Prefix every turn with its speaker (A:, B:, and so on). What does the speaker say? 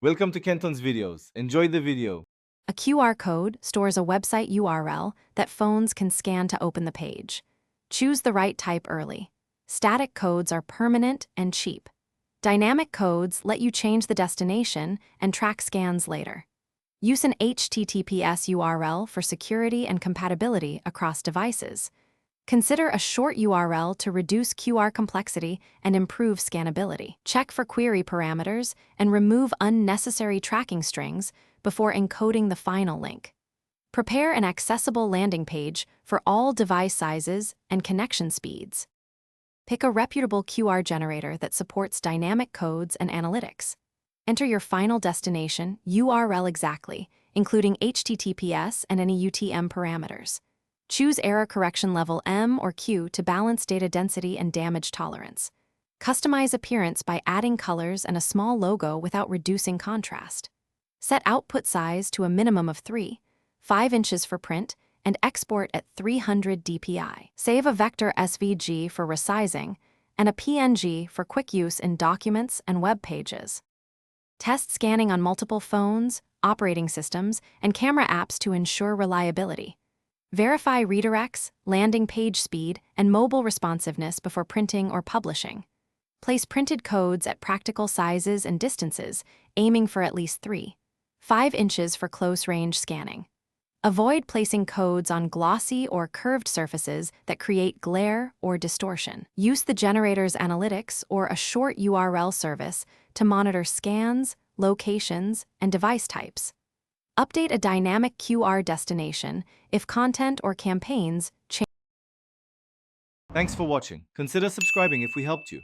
A: Welcome to Kenton's videos. Enjoy the video.
B: A QR code stores a website URL that phones can scan to open the page. Choose the right type early. Static codes are permanent and cheap. Dynamic codes let you change the destination and track scans later. Use an HTTPS URL for security and compatibility across devices. Consider a short URL to reduce QR complexity and improve scannability. Check for query parameters and remove unnecessary tracking strings before encoding the final link. Prepare an accessible landing page for all device sizes and connection speeds. Pick a reputable QR generator that supports dynamic codes and analytics. Enter your final destination URL exactly, including HTTPS and any UTM parameters. Choose error correction level M or Q to balance data density and damage tolerance. Customize appearance by adding colors and a small logo without reducing contrast. Set output size to a minimum of 5 inches for print, and export at 300 dpi. Save a vector SVG for resizing and a PNG for quick use in documents and web pages. Test scanning on multiple phones, operating systems, and camera apps to ensure reliability. Verify redirects, landing page speed, and mobile responsiveness before printing or publishing. Place printed codes at practical sizes and distances, aiming for at least 5 inches for close-range scanning. Avoid placing codes on glossy or curved surfaces that create glare or distortion. Use the generator's analytics or a short URL service to monitor scans, locations, and device types. Update a dynamic QR destination if content or campaigns change.
A: Thanks for watching. Consider subscribing if we helped you.